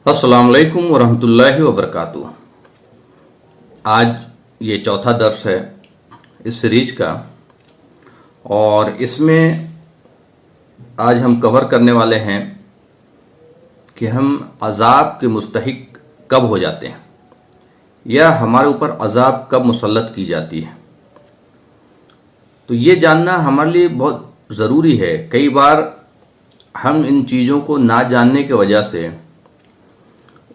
अस्सलाम वालेकुम वरहमतुल्लाहि वबरकातुह। आज ये चौथा दर्स है इस सीरीज का, और इसमें आज हम कवर करने वाले हैं कि हम अजाब के मुस्तहिक कब हो जाते हैं या हमारे ऊपर अजाब कब मुसल्लत की जाती है। तो ये जानना हमारे लिए बहुत ज़रूरी है। कई बार हम इन चीज़ों को ना जानने की वजह से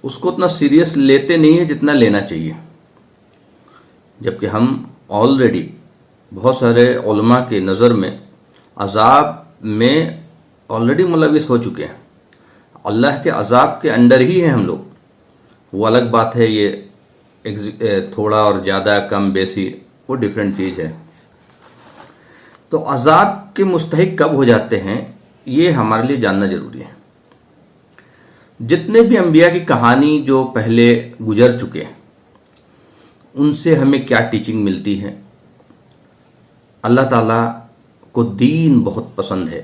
उसको उतना सीरियस लेते नहीं है जितना लेना चाहिए, जबकि हम ऑलरेडी बहुत सारे उलमा के नज़र में अजाब में ऑलरेडी मुलविस हो चुके हैं। अल्लाह के अजाब के अंडर ही हैं हम लोग। वो अलग बात है, ये थोड़ा और ज़्यादा कम बेसी वो डिफरेंट चीज़ है। तो अजाब के मुस्तहिक कब हो जाते हैं ये हमारे लिए जानना ज़रूरी है। जितने भी अंबिया की कहानी जो पहले गुजर चुके हैं उनसे हमें क्या टीचिंग मिलती है। अल्लाह ताला को दीन बहुत पसंद है।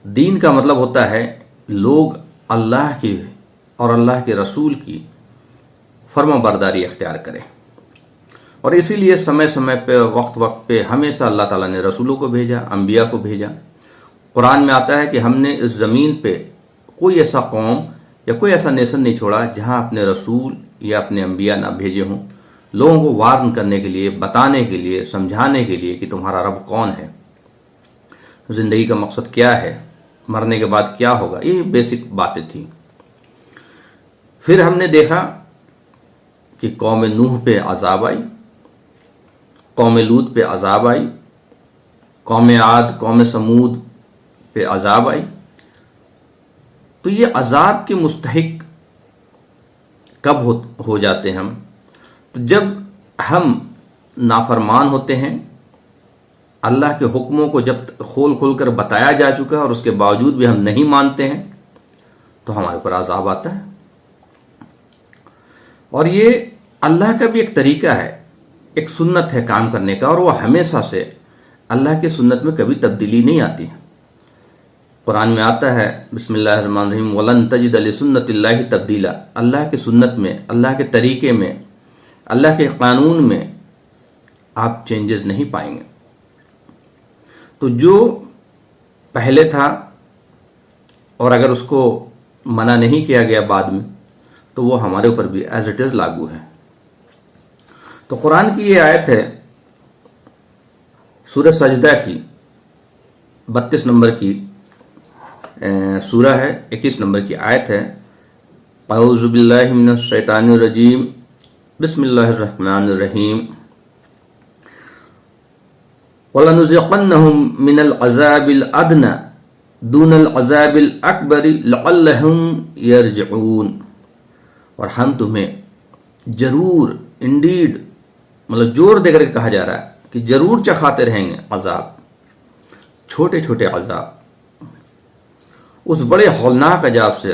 दीन का मतलब होता है लोग अल्लाह की और अल्लाह के रसूल की फर्माबरदारी अख्तियार करें, और इसीलिए समय समय पे वक्त वक्त पे हमेशा अल्लाह ताला ने रसूलों को भेजा, अंबिया को भेजा। कुरान में आता है कि हमने इस ज़मीन पे कोई ऐसा कौम या कोई ऐसा नेशन नहीं छोड़ा जहां अपने रसूल या अपने अंबिया ना भेजे हों, लोगों को वार्न करने के लिए, बताने के लिए, समझाने के लिए कि तुम्हारा रब कौन है, जिंदगी का मकसद क्या है, मरने के बाद क्या होगा। ये बेसिक बातें थी। फिर हमने देखा कि कौम नूह पे अजाब आई, कौम लूत पे अजाब आई, कौम आद, कौम समूद पे अजाब आई। तो ये अजाब के मुस्तहिक कब हो जाते हैं हम? तो जब हम नाफरमान होते हैं, अल्लाह के हुक्मों को जब खोल खोल कर बताया जा चुका है और उसके बावजूद भी हम नहीं मानते हैं, तो हमारे ऊपर अजाब आता है। और ये अल्लाह का भी एक तरीका है, एक सुन्नत है काम करने का, और वो हमेशा से अल्लाह की सुन्नत में कभी तब्दीली नहीं आती। कुरान में आता है बिस्मिल्लाहिर्रहमानिर्रहीम वलन तजिद लिसुन्नतिल्लाहि तब्दीला। अल्लाह की सुन्नत में, अल्लाह के तरीके में, अल्लाह के कानून में आप चेंजेस नहीं पाएंगे। तो जो पहले था और अगर उसको मना नहीं किया गया बाद में, तो वो हमारे ऊपर भी एज इट इज लागू है। तो कुरान की ये आयत है सूरह सजदा की 32 नंबर की सूरह है, 21 नंबर की आयत है। अऊज़ु बिल्लाहि मिनश शैतानिर रजीम, बिस्मिल्लाहिर्रहमानिर रहीम। वलनुज़िक़न्नहुम मिनल अज़ाबिल अदना दूनल अज़ाबिल अकबरी लअल्लहुम यरजिऊन। और हम तुम्हें जरूर, इंडीड मतलब जोर देकर कहा जा रहा है कि जरूर चखाते रहेंगे अजाब, छोटे छोटे अजाब, उस बड़े हौलनाक अजाब से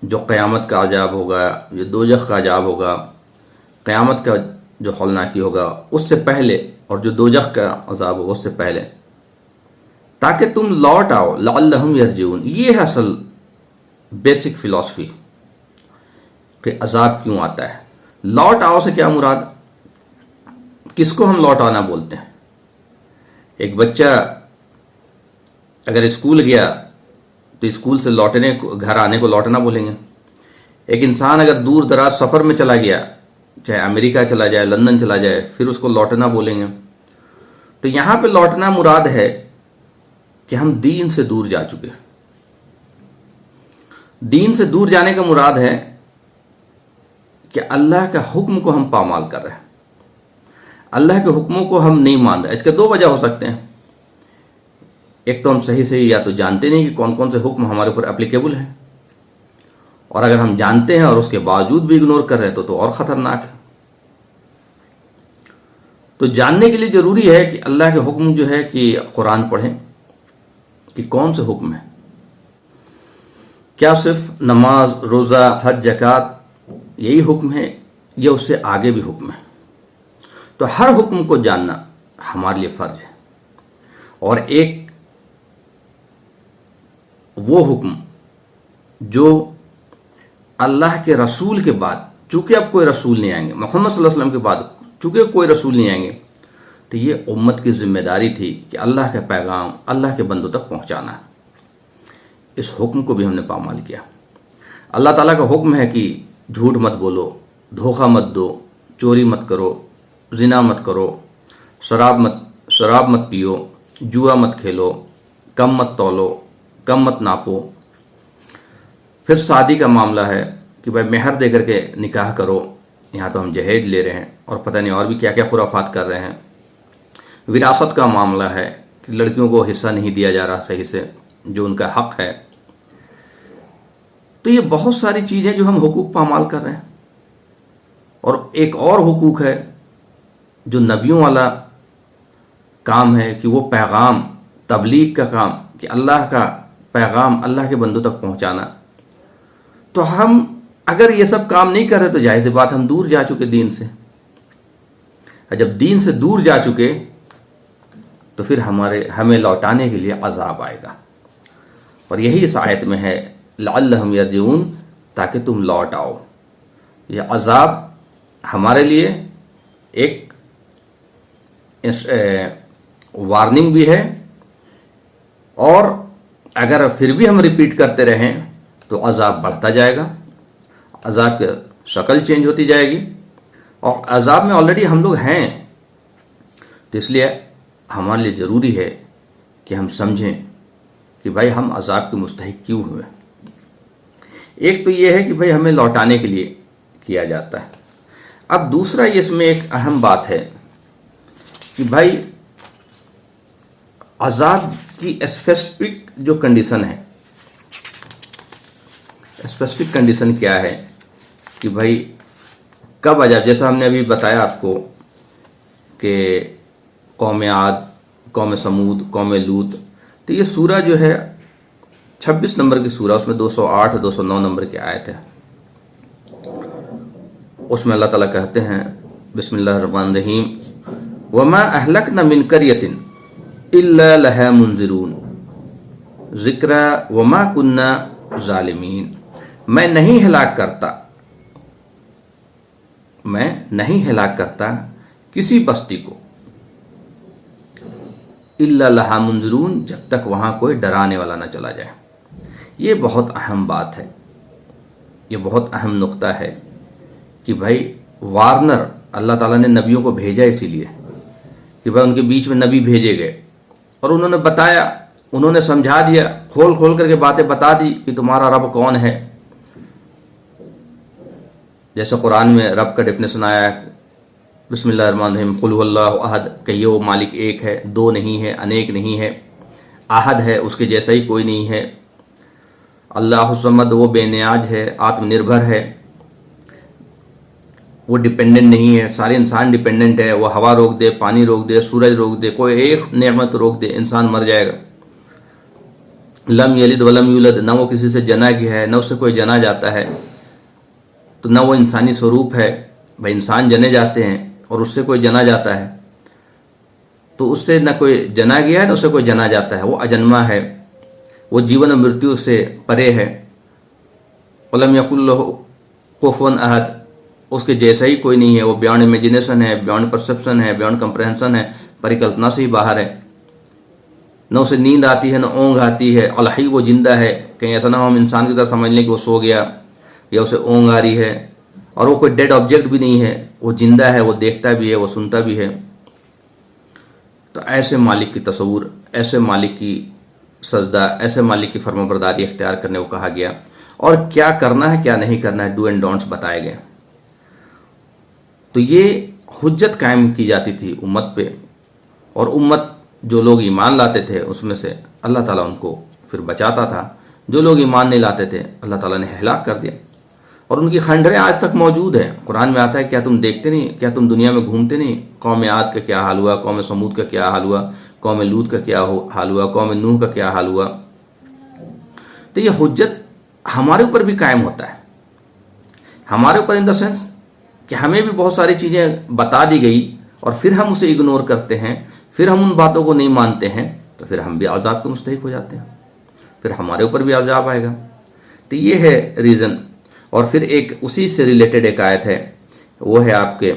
जो क़यामत का अजाब होगा, जो दोज़ख का अजाब होगा। क़यामत का जो हौलनाकी होगा उससे पहले, और जो दोज़ख का अजाब होगा उससे पहले, ताकि तुम लौट आओ, लअल्लहुम यरजिऊन। ये है असल बेसिक फिलॉसफी कि अजाब क्यों आता है। लौट आओ से क्या मुराद? किसको हम लौट आना बोलते हैं? एक बच्चा अगर स्कूल गया तो स्कूल से लौटने को, घर आने को लौटना बोलेंगे। एक इंसान अगर दूर दराज सफ़र में चला गया, चाहे अमेरिका चला जाए, लंदन चला जाए, फिर उसको लौटना बोलेंगे। तो यहां पे लौटना मुराद है कि हम दीन से दूर जा चुके हैं। दीन से दूर जाने का मुराद है कि अल्लाह का हुक्म को हम पामाल कर रहे हैं, अल्लाह के हुक्मों को हम नहीं मान रहे। इसके दो वजह हो सकते हैं। एक तो हम सही सही या तो जानते नहीं कि कौन कौन से हुक्म हमारे ऊपर एप्लीकेबल है, और अगर हम जानते हैं और उसके बावजूद भी इग्नोर कर रहे हैं तो और खतरनाक है। तो जानने के लिए जरूरी है कि अल्लाह के हुक्म जो है कि कुरान पढ़ें कि कौन से हुक्म है। क्या सिर्फ नमाज, रोज़ा, हज, ज़कात यही हुक्म है या उससे आगे भी हुक्म है? तो हर हुक्म को जानना हमारे लिए फर्ज है। और एक वो हुक्म जो अल्लाह के रसूल के बाद, चूंकि अब कोई रसूल नहीं आएंगे, मोहम्मद सल्लल्लाहु अलैहि वसल्लम के बाद चूंकि कोई रसूल नहीं आएंगे, तो ये उम्मत की जिम्मेदारी थी कि अल्लाह का पैगाम अल्लाह के बंदों तक पहुंचाना। इस हुक्म को भी हमने पामाल किया। अल्लाह ताला का हुक्म है कि झूठ मत बोलो, धोखा मत दो, चोरी मत करो, जिना मत करो, शराब मत पियो, जुआ मत खेलो, कम मत तौलो, कम मत नापो। फिर शादी का मामला है कि भाई मेहर दे करके निकाह करो, यहाँ तो हम जहेज ले रहे हैं और पता नहीं और भी क्या क्या खुराफात कर रहे हैं। विरासत का मामला है कि लड़कियों को हिस्सा नहीं दिया जा रहा सही से, जो उनका हक है। तो ये बहुत सारी चीज़ें जो हम हुकूक पामाल कर रहे हैं। और एक और हुकूक है जो नबियों वाला काम है कि वो पैगाम, तबलीग का काम, कि अल्लाह का पैगाम अल्लाह के बंदों तक पहुंचाना। तो हम अगर ये सब काम नहीं कर रहे तो जाहिर सी बात हम दूर जा चुके दीन से। जब दीन से दूर जा चुके तो फिर हमें लौटाने के लिए अजाब आएगा। और यही इस आयत में है, लअल्लहुम यरजिऊन, ताकि तुम लौट आओ। ये अजाब हमारे लिए एक वार्निंग भी है, और अगर फिर भी हम रिपीट करते रहें तो अजाब बढ़ता जाएगा, अजाब की शक्ल चेंज होती जाएगी। और अजाब में ऑलरेडी हम लोग हैं, तो इसलिए हमारे लिए ज़रूरी है कि हम समझें कि भाई हम अजाब के मुस्तहिक क्यों हुए। एक तो ये है कि भाई हमें लौटाने के लिए किया जाता है। अब दूसरा इसमें एक अहम बात है कि भाई अजाब की स्पेसिफिक जो कंडीशन है, स्पेसिफिक कंडीशन क्या है कि भाई कब अजाब, जैसा हमने अभी बताया आपको कि कौम आद, कौम समूद, कौम लूत। तो ये सूरा जो है 26 नंबर की सूरा, उसमें 208 209 नंबर की आयत है। उसमें अल्लाह ताला कहते हैं, बिस्मिल्लाहिर्रहमानिर्रहीम, वमा अहलकना मिन कर्यतिन इल्ला लहा मुनज़िरून ज़िक्रा वमा कुन्ना ज़ालिमीन। मैं नहीं हिलाक करता किसी बस्ती को, इल्ला लहा मुनज़िरून, जब तक वहां कोई डराने वाला ना चला जाए। ये बहुत अहम बात है, ये बहुत अहम नुक्ता है कि भाई वार्नर अल्लाह ताला ने नबियों को भेजा इसीलिए कि भाई उनके बीच में नबी भेजे गए और उन्होंने बताया, उन्होंने समझा दिया, खोल खोल करके बातें बता दी कि तुम्हारा रब कौन है। जैसे कुरान में रब का डेफिनेशन आया, बिस्मिल्लाहिर्रहमानिर्रहीम, कुल हुवल्लाहु अहद, कहिए वो मालिक एक है, दो नहीं है, अनेक नहीं है, आहद है, उसके जैसा ही कोई नहीं है। अल्लाहु समद, वो बेनियाज है, आत्मनिर्भर है, वो डिपेंडेंट नहीं है, सारे इंसान डिपेंडेंट है। वो हवा रोक दे, पानी रोक दे, सूरज रोक दे, कोई एक नेमत रोक दे, इंसान मर जाएगा। लम यलिद वलम यूलद, न वो किसी से जना गया है, न उससे कोई जना जाता है, तो न वो इंसानी स्वरूप है। भाई इंसान जने जाते हैं और उससे कोई जना जाता है, तो उससे न कोई जना गया है न उससे कोई जना जाता है, वो अजन्मा है, वो जीवन और मृत्यु से परे है। वलम यकुल लहु कुफुवन अहद, उसके जैसा ही कोई नहीं है, वो बियॉन्ड इमेजिनेशन है, बियॉन्ड परसेप्शन है, बियॉन्ड कंप्रहेंशन है, परिकल्पना से ही बाहर है। न उसे नींद आती है, न ऊँघ आती है, अलही वो जिंदा है। कहीं ऐसा ना हो हम इंसान की तरह समझ लें कि वो सो गया या उसे ऊँघ आ रही है, और वो कोई डेड ऑब्जेक्ट भी नहीं है, वो जिंदा है, वो देखता भी है, वो सुनता भी है। तो ऐसे मालिक की तस्वुर, ऐसे मालिक की सजदा, ऐसे मालिक की फर्माबरदारी इख्तियार करने को कहा गया, और क्या करना है क्या नहीं करना है, डू एंड डोंट्स बताए गए। तो ये हुज्जत कायम की जाती थी उम्मत पे, और उम्मत जो लोग ईमान लाते थे उसमें से अल्लाह ताला उनको फिर बचाता था, जो लोग ईमान नहीं लाते थे अल्लाह ताला ने हलाक कर दिया। और उनकी खंडरें आज तक मौजूद हैं। कुरान में आता है, क्या तुम देखते नहीं, क्या तुम दुनिया में घूमते नहीं, कौम आद का क्या हाल हुआ, कौम समूद का क्या हाल हुआ, कौम लूत का क्या हाल हुआ, कौम नूह का क्या हाल हुआ। तो ये हुज्जत हमारे ऊपर भी कायम होता है, हमारे ऊपर इन द सेंस कि हमें भी बहुत सारी चीज़ें बता दी गई और फिर हम उसे इग्नोर करते हैं, फिर हम उन बातों को नहीं मानते हैं, तो फिर हम भी अजाब के मुस्तहिक हो जाते हैं, फिर हमारे ऊपर भी अजाब आएगा। تو یہ ہے ریزن. اور پھر ایک اسی سے ریلیٹڈ ایک آیت ہے، وہ ہے آپ کے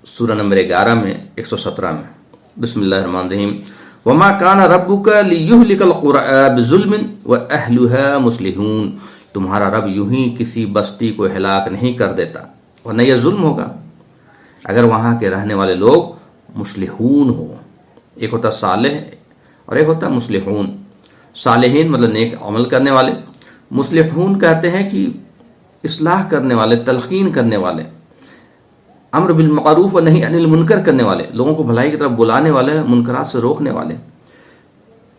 سورہ نمبر 11 میں 117 میں. بسم اللہ الرحمن الرحیم. وما کان ربک لیہلک القری بظلم واہلھا مصلحون. تمہارا رب یوں ہی کسی بستی کو ہلاک نہیں کر دیتا، ورنہ یہ ظلم ہوگا اگر وہاں کے رہنے والے لوگ مصلحون ہو. ایک ہوتا صالح اور ایک ہوتا مصلحون. صالحین مطلب نیک عمل کرنے والے، مصلحون کہتے ہیں کہ اصلاح کرنے والے، تلقین کرنے والے، امر بالمعروف و نہی عن المنکر کرنے والے، لوگوں کو بھلائی کی طرف بلانے والے، منکرات سے روکنے والے.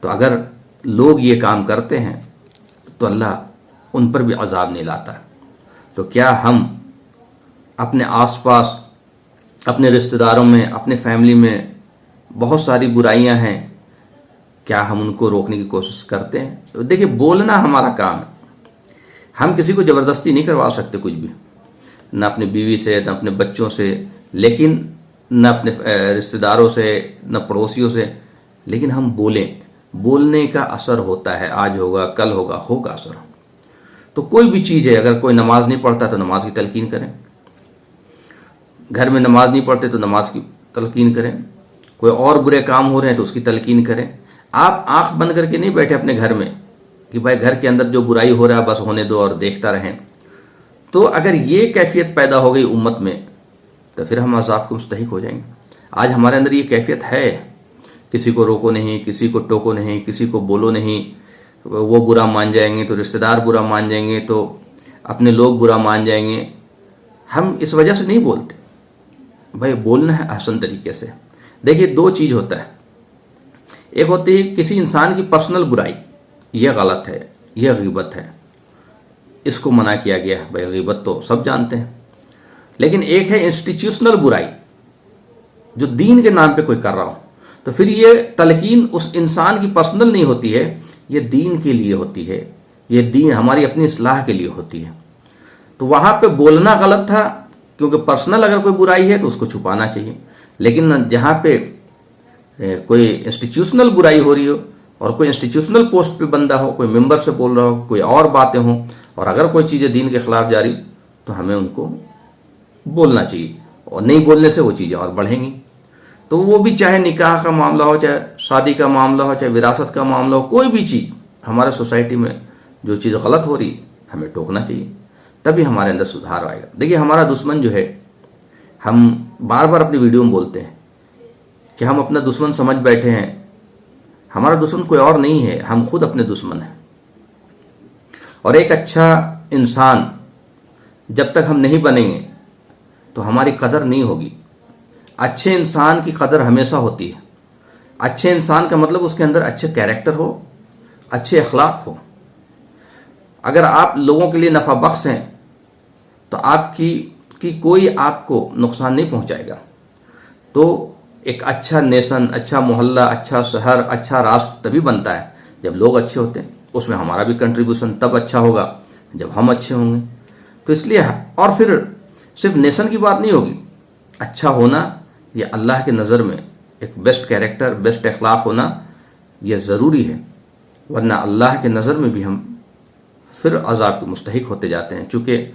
تو اگر لوگ یہ کام کرتے ہیں تو اللہ ان پر بھی عذاب نہیں لاتا. تو کیا ہم اپنے آس پاس، اپنے رشتہ داروں میں، اپنے فیملی میں بہت ساری برائیاں ہیں، کیا ہم ان کو روکنے کی کوشش کرتے ہیں؟ تو دیکھیے، بولنا ہمارا کام ہے. ہم کسی کو زبردستی نہیں کروا سکتے کچھ بھی، نہ اپنی بیوی سے، نہ اپنے بچوں سے، لیکن نہ اپنے رشتہ داروں سے، نہ پڑوسیوں سے. لیکن ہم بولیں، بولنے کا اثر ہوتا ہے. آج ہوگا، کل ہوگا، ہوگا اثر. تو کوئی بھی چیز ہے، اگر کوئی نماز نہیں پڑھتا تو نماز کی تلقین کریں. گھر میں نماز نہیں پڑھتے تو نماز کی تلقین کریں. کوئی اور برے کام ہو رہے ہیں تو اس کی تلقین کریں. آپ آنکھ بند کر کے نہیں بیٹھے اپنے گھر میں کہ بھائی گھر کے اندر جو برائی ہو رہا ہے بس ہونے دو اور دیکھتا رہیں. تو اگر یہ کیفیت پیدا ہو گئی امت میں تو پھر ہم عذاب کو مستحق ہو جائیں گے. آج ہمارے اندر یہ کیفیت ہے، کسی کو روکو نہیں، کسی کو ٹوکو نہیں، کسی کو بولو نہیں. وہ برا مان جائیں گے تو رشتہ دار برا مان جائیں گے، تو اپنے لوگ برا مان جائیں گے. ہم اس وجہ سے نہیں بولتے. بھائی بولنا ہے احسن طریقے سے. دیکھیے، دو چیز ہوتا ہے. ایک ہوتی ہے کسی انسان کی پرسنل برائی، یہ غلط ہے، یہ غیبت ہے، اس کو منع کیا گیا ہے. بھائی غیبت تو سب جانتے ہیں. لیکن ایک ہے انسٹیٹیوشنل برائی، جو دین کے نام پہ کوئی کر رہا ہو، تو پھر یہ تلقین اس انسان کی پرسنل نہیں ہوتی ہے، یہ دین کے لیے ہوتی ہے، یہ دین ہماری اپنی اصلاح کے لیے ہوتی ہے. تو وہاں پہ بولنا غلط تھا، کیونکہ پرسنل اگر کوئی برائی ہے تو اس کو چھپانا چاہیے. لیکن جہاں پہ کوئی انسٹیٹیوشنل برائی ہو رہی ہو اور کوئی انسٹیٹیوشنل پوسٹ پہ بندہ ہو، کوئی ممبر سے بول رہا ہو، کوئی اور باتیں ہوں، اور اگر کوئی چیزیں دین کے خلاف جاری تو ہمیں ان کو بولنا چاہیے. اور نہیں بولنے سے وہ چیزیں اور بڑھیں گی. تو وہ بھی چاہے نکاح کا معاملہ ہو، چاہے شادی کا معاملہ ہو، چاہے وراثت کا معاملہ ہو، کوئی بھی چیز ہمارے سوسائٹی میں جو چیز غلط ہو رہی ہمیں ٹوکنا چاہیے، تبھی ہمارے اندر سدھار آئے گا. دیکھیے، ہمارا دشمن جو ہے، ہم بار بار اپنی ویڈیو میں بولتے ہیں کہ ہم اپنا دشمن سمجھ بیٹھے ہیں. ہمارا دشمن کوئی اور نہیں ہے، ہم خود اپنے دشمن ہیں. اور ایک اچھا انسان جب تک ہم نہیں بنیں گے تو ہماری قدر نہیں ہوگی. اچھے انسان کی قدر ہمیشہ ہوتی ہے. اچھے انسان کا مطلب اس کے اندر اچھے کیریکٹر ہو، اچھے اخلاق ہو. اگر آپ لوگوں کے لیے نفع بخش ہیں تو آپ کی کوئی آپ کو نقصان نہیں پہنچائے گا. تو ایک اچھا نیشن، اچھا محلہ، اچھا شہر، اچھا راشٹر تبھی بنتا ہے جب لوگ اچھے ہوتے ہیں. اس میں ہمارا بھی کنٹریبیوشن تب اچھا ہوگا جب ہم اچھے ہوں گے. تو اس لیے، اور پھر صرف نیشن کی بات نہیں ہوگی، اچھا ہونا یہ اللہ کے نظر میں ایک بیسٹ کیریکٹر، بیسٹ اخلاق ہونا یہ ضروری ہے. ورنہ اللہ کے نظر میں بھی ہم پھر عذاب کے مستحق ہوتے جاتے ہیں. چونکہ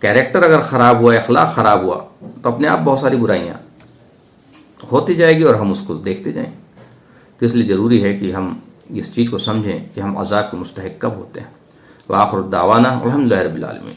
کیریکٹر اگر خراب ہوا، اخلاق خراب ہوا، تو اپنے آپ بہت ساری برائیاں ہوتی جائے گی اور ہم اس کو دیکھتے جائیں. تو اس لیے ضروری ہے کہ ہم اس چیز کو سمجھیں کہ ہم عذاب کے مستحق کب ہوتے ہیں. وآخر دعوانا الحمدللہ رب العالمین.